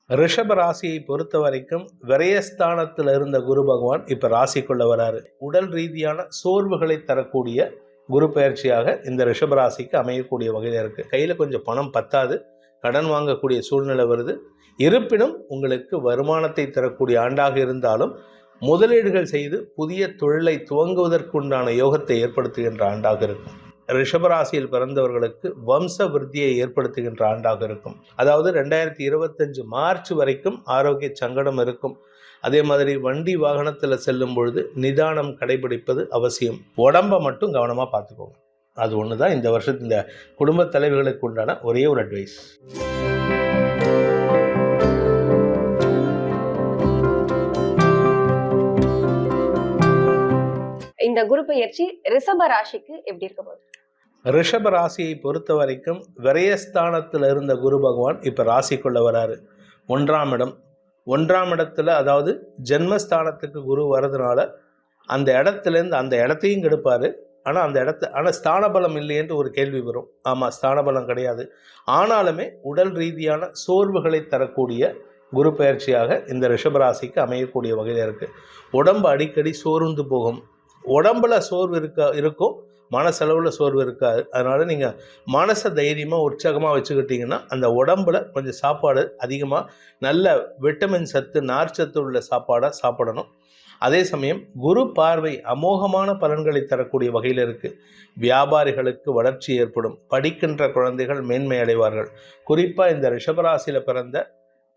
ரிஷப ராசியை பொறுத்த வரைக்கும் விரயஸ்தானத்தில் இருந்த குரு பகவான் இப்ப ராசிக்குள்ள வராரு. உடல் ரீதியான சோர்வுகளை தரக்கூடிய குரு பயிற்சியாக இந்த ரிஷப ராசிக்கு அமையக்கூடிய வகையில இருக்கு. கையில கொஞ்சம் பணம் பத்தாது, கடன் வாங்கக்கூடிய சூழ்நிலை வருது. இருப்பினும் உங்களுக்கு வருமானத்தை தரக்கூடிய ஆண்டாக இருந்தாலும் முதலீடுகள் செய்து புதிய தொழிலை துவங்குவதற்குண்டான யோகத்தை ஏற்படுத்துகின்ற ஆண்டாக இருக்கும். ரிஷபராசியில் பிறந்தவர்களுக்கு வம்ச விருத்தியை ஏற்படுத்துகின்ற ஆண்டாக இருக்கும். அதாவது 2025 மார்ச் வரைக்கும் ஆரோக்கிய சங்கடம் இருக்கும். அதே மாதிரி வண்டி வாகனத்தில் செல்லும் பொழுது நிதானம் கடைபிடிப்பது அவசியம். உடம்பை மட்டும் கவனமாக பார்த்துக்கோங்க. அது ஒன்று தான் இந்த வருஷத்து இந்த குடும்ப தலைவர்களுக்கு உண்டான ஒரே ஒரு அட்வைஸ். இந்த குரு பயிற்சி ரிஷப ராசிக்கு எப்படி இருக்க போகுது? ரிஷப ராசியை பொறுத்த வரைக்கும் விரயஸ்தானத்தில் இருந்த குரு பகவான் இப்போ ராசிக்குள்ள வராரு. 1ஆம் இடம், 1ஆம் இடத்துல, அதாவது ஜென்மஸ்தானத்துக்கு குரு வர்றதுனால அந்த இடத்துலேருந்து அந்த இடத்தையும் கெடுப்பார். ஆனால் ஸ்தானபலம் இல்லையென்று ஒரு கேள்வி வரும். ஆமாம், ஸ்தானபலம் கிடையாது. ஆனாலுமே உடல் ரீதியான சோர்வுகளை தரக்கூடிய குரு பயிற்சியாக இந்த ரிஷபராசிக்கு அமையக்கூடிய வகையில் இருக்குது. உடம்பு அடிக்கடி சோர்ந்து போகும். உடம்புல சோர்வு இருக்கும், மனசளவில் சோர்வு இருக்காது. அதனால் நீங்கள் மனசை தைரியமாக உற்சாகமாக வச்சுக்கிட்டிங்கன்னா அந்த உடம்புல கொஞ்சம் சாப்பாடு அதிகமாக நல்ல விட்டமின் சத்து, நார்ச்சத்து உள்ள சாப்பாடாக சாப்பிடணும். அதே சமயம் குரு பார்வை அமோகமான பலன்களை தரக்கூடிய வகையில் இருக்குது. வியாபாரிகளுக்கு வளர்ச்சி ஏற்படும். படிக்கின்ற குழந்தைகள் மேன்மை அடைவார்கள். குறிப்பாக இந்த ரிஷபராசியில் பிறந்த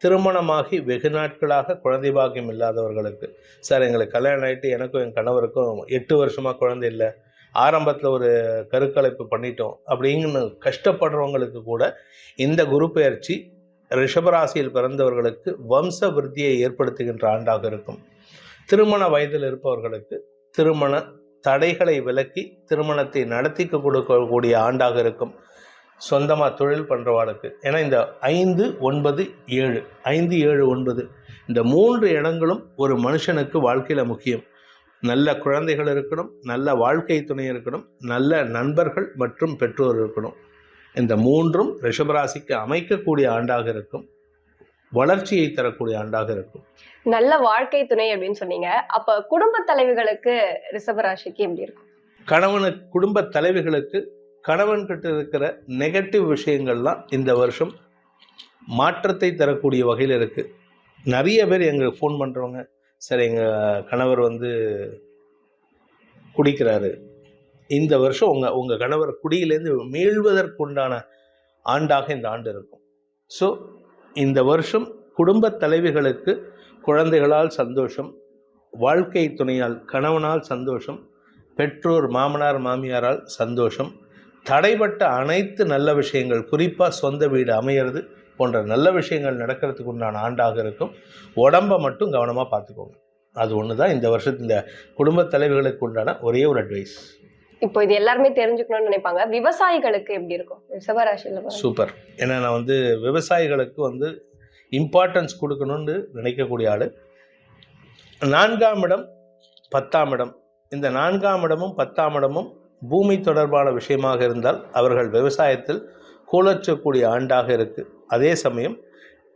திருமணமாகி வெகு நாட்களாக குழந்தை பாக்கியம் இல்லாதவர்களுக்கு, சார் எங்களுக்கு கல்யாணம் ஆகிட்டு எனக்கும் என் கணவருக்கும் 8 வருஷமாக குழந்தை இல்லை, ஆரம்பத்தில் ஒரு கருக்கலைப்பு பண்ணிட்டோம் அப்படின்னு கஷ்டப்படுறவங்களுக்கு கூட இந்த குரு பயிற்சி ரிஷபராசியில் பிறந்தவர்களுக்கு வம்ச விருத்தியை ஏற்படுத்துகின்ற ஆண்டாக இருக்கும். திருமண வயதில் இருப்பவர்களுக்கு திருமண தடைகளை விலக்கி திருமணத்தை நடத்தி கொடுக்கக்கூடிய ஆண்டாக இருக்கும். சொந்தமாக தொழில் பண்ணுறவாளுக்கு, ஏன்னா இந்த 5, 9, 7 5, 7, 9 இந்த 3 இடங்களும் ஒரு மனுஷனுக்கு வாழ்க்கையில் முக்கியம். நல்ல குழந்தைகள் இருக்கணும், நல்ல வாழ்க்கை துணை இருக்கணும், நல்ல நண்பர்கள் மற்றும் பெற்றோர் இருக்கணும். இந்த 3ம் ரிஷபராசிக்கு அமைக்கக்கூடிய ஆண்டாக இருக்கும். வளர்ச்சியை தரக்கூடிய ஆண்டாக இருக்கும். நல்ல வாழ்க்கை துணை அப்படின்னு சொன்னீங்க. அப்ப குடும்ப தலைவிகளுக்கு ரிஷபராசிக்கு எப்படி இருக்கும்? குடும்ப தலைவிகளுக்கு கணவன் கிட்ட இருக்கிற நெகட்டிவ் விஷயங்கள்லாம் இந்த வருஷம் மாற்றத்தை தரக்கூடிய வகையில் இருக்குது. நிறைய பேர் எங்களுக்கு ஃபோன் பண்ணுறவங்க, சார் எங்கள் கணவர் குடிக்கிறாரு, இந்த வருஷம் உங்கள் கணவர் குடியிலேருந்து மீள்வதற்குண்டான ஆண்டாக இந்த ஆண்டு இருக்கும். ஸோ இந்த வருஷம் குடும்ப தலைவிகளுக்கு குழந்தைகளால் சந்தோஷம், வாழ்க்கை துணையால் கணவனால் சந்தோஷம், பெற்றோர் மாமனார் மாமியாரால் சந்தோஷம், தடைப்பட்ட அனைத்து நல்ல விஷயங்கள், குறிப்பாக சொந்த வீடு அமையிறது போன்ற நல்ல விஷயங்கள் நடக்கிறதுக்கு உண்டான ஆண்டாக இருக்கும். உடம்பை மட்டும் கவனமாக பார்த்துக்கோங்க. அது ஒன்று தான் இந்த வருஷத்து இந்த குடும்ப தலைவர்களுக்கு உண்டான ஒரே ஒரு அட்வைஸ். இப்போ இது எல்லாருமே தெரிஞ்சுக்கணும்னு நினைப்பாங்க. விவசாயிகளுக்கு எப்படி இருக்கும் ரிஷபராசியில்? சூப்பர். ஏன்னா நான் விவசாயிகளுக்கு இம்பார்ட்டன்ஸ் கொடுக்கணும்னு நினைக்கக்கூடிய ஆள். 4ஆம் இடம், 10ஆம் இடம், இந்த 4ஆம் இடமும் 10ஆம் இடமும் பூமி தொடர்பான விஷயமாக இருந்தால் அவர்கள் விவசாயத்தில் கோலச்சக்கூடிய ஆண்டாக இருக்குது. அதே சமயம்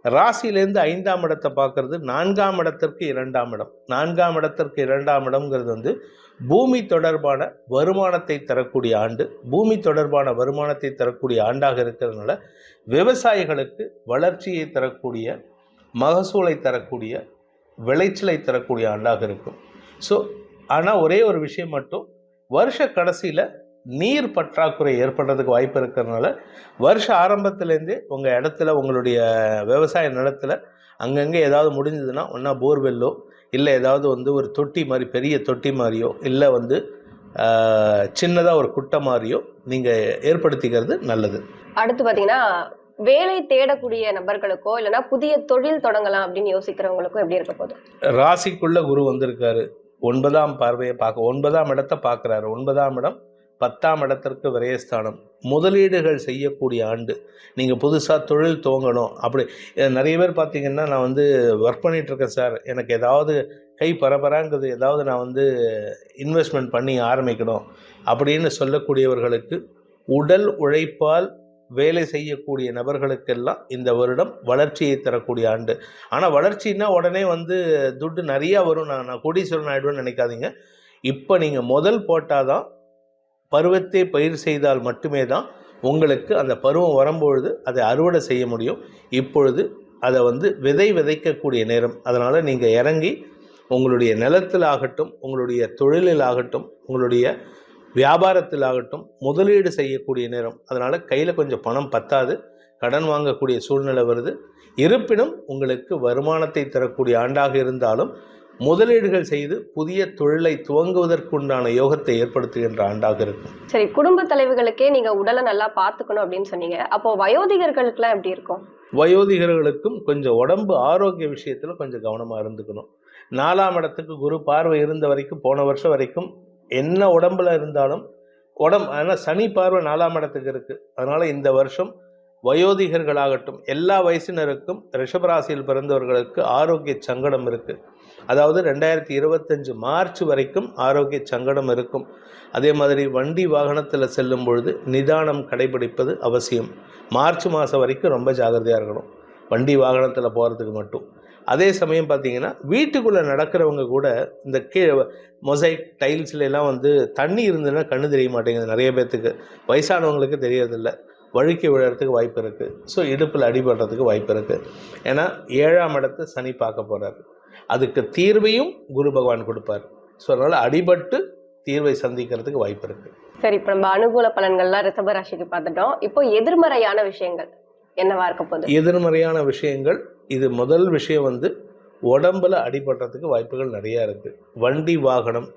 ராசியிலேருந்து 5ஆம் இடத்தை பார்க்கறது 4ஆம் இடத்திற்கு 2ஆம் இடம். 4ஆம் இடத்திற்கு 2ஆம் இடம்ங்கிறது பூமி தொடர்பான வருமானத்தை தரக்கூடிய ஆண்டு. பூமி தொடர்பான வருமானத்தை தரக்கூடிய ஆண்டாக இருக்கிறதுனால விவசாயிகளுக்கு வளர்ச்சியை தரக்கூடிய, மகசூலை தரக்கூடிய, விளைச்சலை தரக்கூடிய ஆண்டாக இருக்கும். ஸோ ஆனால் ஒரே ஒரு விஷயம் மட்டும், வருஷ கடைசியில் நீர் பற்றாக்குறை ஏற்படுறதுக்கு வாய்ப்பு இருக்கிறதுனால வருஷ ஆரம்பத்துலேருந்தே உங்கள் இடத்துல, உங்களுடைய விவசாய நிலத்தில் அங்கங்கே ஏதாவது முடிஞ்சதுன்னா ஒன்றா போர்வெல்லோ இல்லை ஏதாவது ஒரு தொட்டி மாதிரி, பெரிய தொட்டி மாதிரியோ இல்லை சின்னதாக ஒரு குட்டை மாதிரியோ நீங்கள் ஏற்படுத்திக்கிறது நல்லது. அடுத்து பார்த்தீங்கன்னா வேலை தேடக்கூடிய நபர்களுக்கோ இல்லைன்னா புதிய தொழில் தொடங்கலாம் அப்படின்னு யோசிக்கிறவங்களுக்கோ எப்படி இருக்க போகுது? ராசிக்குள்ள குரு வந்திருக்காரு. 9ஆம் பார்வையை 9ஆம் இடத்தை பார்க்குறாரு. 9ஆம் இடம் 10ஆம் இடத்திற்கு விரயஸ்தானம். முதலீடுகள் செய்யக்கூடிய ஆண்டு. நீங்கள் புதுசாக தொழில் துவங்கணும் அப்படி நிறைய பேர் பார்த்தீங்கன்னா, நான் ஒர்க் பண்ணிகிட்ருக்கேன் சார், எனக்கு ஏதாவது கை பரபராங்கிறது, ஏதாவது நான் இன்வெஸ்ட்மெண்ட் பண்ணி ஆரம்பிக்கணும் அப்படின்னு சொல்லக்கூடியவர்களுக்கு உடல் உழைப்பால் வேலை செய்யக்கூடிய நபர்களுக்கெல்லாம் இந்த வருடம் வளர்ச்சியை தரக்கூடிய ஆண்டு. ஆனால் வளர்ச்சின்னா உடனே வந்து துட்டு நிறையா வரும், நான் கோடீஸ்வரன் ஆகிடுவேன்னு நினைக்காதீங்க. இப்போ நீங்கள் முதல் போட்டால் தான், பருவத்தை பயிர் செய்தால் மட்டுமே தான் உங்களுக்கு அந்த பருவம் வரும்பொழுது அதை அறுவடை செய்ய முடியும். இப்பொழுது அதை வந்து விதைக்கக்கூடிய நேரம். அதனால் நீங்கள் இறங்கி உங்களுடைய நிலத்தில் ஆகட்டும், உங்களுடைய தொழிலில் ஆகட்டும், உங்களுடைய வியாபாரத்தில் ஆகட்டும் முதலீடு செய்யக்கூடிய நேரம். அதனால் கையில் கொஞ்சம் பணம் பத்தாது, கடன் வாங்கக்கூடிய சூழ்நிலை வருது. இருப்பினும் உங்களுக்கு வருமானத்தை தரக்கூடிய ஆண்டாக இருந்தாலும் முதலீடுகள் செய்து புதிய தொழிலை துவங்குவதற்குண்டான யோகத்தை ஏற்படுத்துகின்ற ஆண்டாக இருக்கும். சரி, குடும்ப தலைவர்களுக்கே நீங்க உடலை நல்லா பார்த்துக்கணும் அப்படின்னு சொன்னீங்க. அப்போ வயோதிகர்களுக்கெல்லாம் எப்படி இருக்கும்? வயோதிகர்களுக்கும் கொஞ்சம் உடம்பு ஆரோக்கிய விஷயத்தில் கொஞ்சம் கவனமாக இருந்துக்கணும். 4ஆம் இடத்துக்கு குரு பார்வை இருந்த வரைக்கும், போன வருஷம் வரைக்கும் என்ன உடம்புல இருந்தாலும் ஆனால் சனி பார்வை 4ஆம் இடத்துக்கு இருக்குது. அதனால் இந்த வருஷம் வயோதிகர்களாகட்டும் எல்லா வயசினருக்கும் ரிஷபராசியில் பிறந்தவர்களுக்கு ஆரோக்கிய சங்கடம் இருக்குது. அதாவது 2025 மார்ச் வரைக்கும் ஆரோக்கிய சங்கடம் இருக்கும். அதே மாதிரி வண்டி வாகனத்தில் செல்லும் பொழுது நிதானம் கடைபிடிப்பது அவசியம். மார்ச் மாதம் வரைக்கும் ரொம்ப ஜாகிரதையாக இருக்கணும் வண்டி வாகனத்தில் போகிறதுக்கு மட்டும். அதே சமயம் பார்த்தீங்கன்னா வீட்டுக்குள்ளே நடக்கிறவங்க கூட இந்த மொசைக் டைல்ஸ்லாம் வந்து தண்ணி இருந்ததுன்னா கண்ணு தெரிய மாட்டேங்குது நிறைய பேர்த்துக்கு, வயசானவங்களுக்கு தெரியறதில்ல, வழுக்கி விழுறதுக்கு வாய்ப்பு இருக்குது. ஸோ இடுப்பில் அடிபடுறதுக்கு வாய்ப்பு இருக்குது. ஏன்னா 7ஆம் இடத்தை சனி பார்க்க போகிறாரு. அதுக்கு தீர்வையும் குரு பகவான் கொடுப்பார். ஸோ அதனால் அடிபட்டு தீர்வை சந்திக்கிறதுக்கு வாய்ப்பு இருக்குது. சரி, இப்போ நம்ம அனுகூல பலன்கள்லாம் ரிஷப ராசிக்கு பார்த்துட்டோம். இப்போ எதிர்மறையான விஷயங்கள் என்னவா இருக்க போகுது? எதிர்மறையான விஷயங்கள், இது முதல் விஷயம் வந்து உடம்புல அடிபடுறதுக்கு வாய்ப்புகள் நிறையா இருக்குது. வண்டி வாகனம்,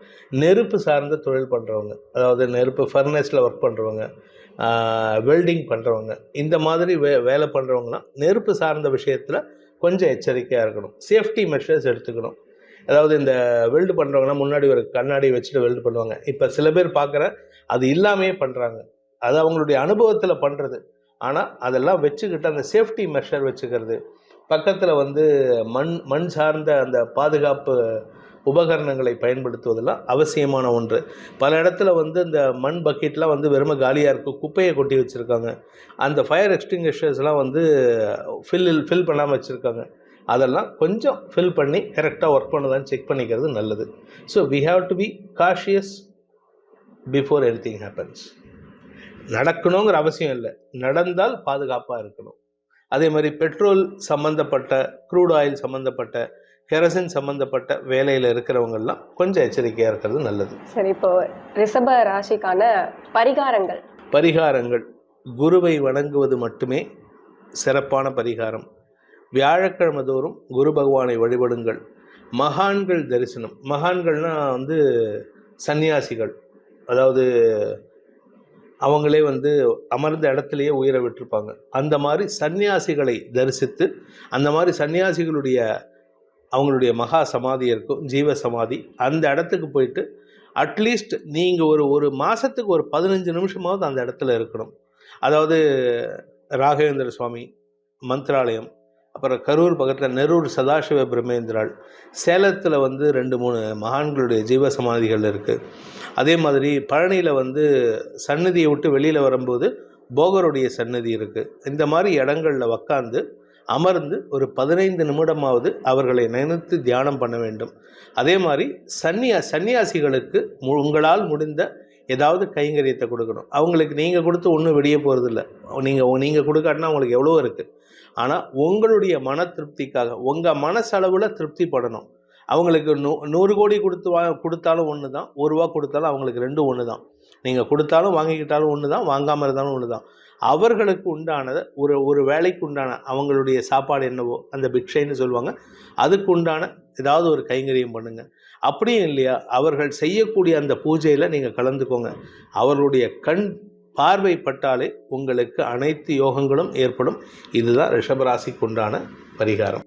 நெருப்பு சார்ந்த தொழில் பண்ணுறவங்க, அதாவது நெருப்பு ஃபர்னஸில் ஒர்க் பண்ணுறவங்க, வெல்டிங் பண்ணுறவங்க, இந்த மாதிரி வேலை பண்ணுறவங்களாம் நெருப்பு சார்ந்த விஷயத்தில் கொஞ்சம் எச்சரிக்கையாக இருக்கணும். சேஃப்டி மெஷர்ஸ் எடுத்துக்கணும். அதாவது இந்த வெல்டு பண்ணுறவங்கன்னா முன்னாடி ஒரு கண்ணாடி வச்சுட்டு வெல்டு பண்ணுவாங்க. இப்போ சில பேர் பார்க்குற அது இல்லாமையே பண்ணுறாங்க. அது அவங்களுடைய அனுபவத்தில் பண்ணுறது. ஆனால் அதெல்லாம் வச்சுக்கிட்டு அந்த சேஃப்டி மெஷர் வச்சுக்கிறது, பக்கத்தில் வந்து மண் சார்ந்த அந்த பாதுகாப்பு உபகரணங்களை பயன்படுத்துவதெல்லாம் அவசியமான ஒன்று. பல இடத்துல வந்து இந்த மண் பக்கெட்லாம் வந்து வெறும காலியாக இருக்கும், குப்பையை கொட்டி வச்சுருக்காங்க. அந்த ஃபயர் எக்ஸ்டிங்விஷர்ஸ்லாம் வந்து ஃபில் பண்ணாமல் வச்சுருக்காங்க. அதெல்லாம் கொஞ்சம் ஃபில் பண்ணி கரெக்டாக ஒர்க் பண்ணுதான்னு செக் பண்ணிக்கிறது நல்லது. So we have to be cautious before anything happens. நடக்கணுங்கிற அவசியம் இல்லை, நடந்தால் பாதுகாப்பாக இருக்கணும். அதே மாதிரி பெட்ரோல் சம்மந்தப்பட்ட, க்ரூட் ஆயில் சம்மந்தப்பட்ட, கெரசின் சம்மந்தப்பட்ட வேலையில் இருக்கிறவங்கெல்லாம் கொஞ்சம் எச்சரிக்கையாக இருக்கிறது நல்லது. சரி, இப்போ ரிஷப ராசிக்கான பரிகாரங்கள் குருவை வணங்குவது மட்டுமே சிறப்பான பரிகாரம். வியாழக்கிழமை தோறும் குரு பகவானை வழிபடுங்கள். மகான்கள் தரிசனம், மகான்கள்னால் வந்து சன்னியாசிகள், அதாவது அவங்களே வந்து அமர்ந்த இடத்துலையே உயிரை விட்டுருப்பாங்க. அந்த மாதிரி சன்னியாசிகளை தரிசித்து, அந்த மாதிரி சன்னியாசிகளுடைய அவங்களுடைய மகா சமாதி இருக்கும், ஜீவ சமாதி, அந்த இடத்துக்கு போயிட்டு அட்லீஸ்ட் நீங்கள் ஒரு மாதத்துக்கு ஒரு 15 நிமிஷமாவது அந்த இடத்துல இருக்கணும். அதாவது ராகவேந்திர சுவாமி மந்திராலயம், அப்புறம் கரூர் பக்கத்தில் நெரூர் சதாசிவ பிரம்மேந்திராள், சேலத்தில் வந்து 2-3 மகான்களுடைய ஜீவ சமாதிகள் இருக்குது. அதே மாதிரி பழனியில் வந்து சன்னதியை விட்டு வெளியில் வரும்போது போகருடைய சன்னதி இருக்குது. இந்த மாதிரி இடங்களில் உக்காந்து அமர்ந்து ஒரு 15 நிமிடமாவது அவர்களை நினைத்து தியானம் பண்ண வேண்டும். அதே மாதிரி சன்னியாசிகளுக்கு உங்களால் முடிந்த ஏதாவது கைங்கரியத்தை கொடுக்கணும். அவங்களுக்கு நீங்கள் கொடுத்து ஒன்றும் வெளியே போகிறதில்ல, நீங்கள் கொடுக்காட்டினா அவங்களுக்கு எவ்வளோ இருக்குது. ஆனால் உங்களுடைய மன திருப்திக்காக, உங்கள் மனசளவில் திருப்தி படணும். அவங்களுக்கு 100 கோடி கொடுத்தாலும் ஒன்று தான், 1 ரூபா கொடுத்தாலும் அவங்களுக்கு 2 ஒன்று தான். நீங்கள் கொடுத்தாலும் வாங்கிக்கிட்டாலும் ஒன்று தான், வாங்காமல் இருந்தாலும் ஒன்று தான். அவர்களுக்கு உண்டானதை ஒரு வேலைக்கு உண்டான அவங்களுடைய சாப்பாடு என்னவோ அந்த பிக்ஷைன்னு சொல்லுவாங்க, அதுக்கு உண்டான ஏதாவது ஒரு கைங்கரியம் பண்ணுங்கள். அப்படியும் இல்லையா, அவர்கள் செய்யக்கூடிய அந்த பூஜையில் நீங்கள் கலந்துக்கோங்க. அவர்களுடைய கண் பார்வைப்பட்டாலே உங்களுக்கு அனைத்து யோகங்களும் ஏற்படும். இதுதான் ரிஷபராசிக்கு உண்டான பரிகாரம்.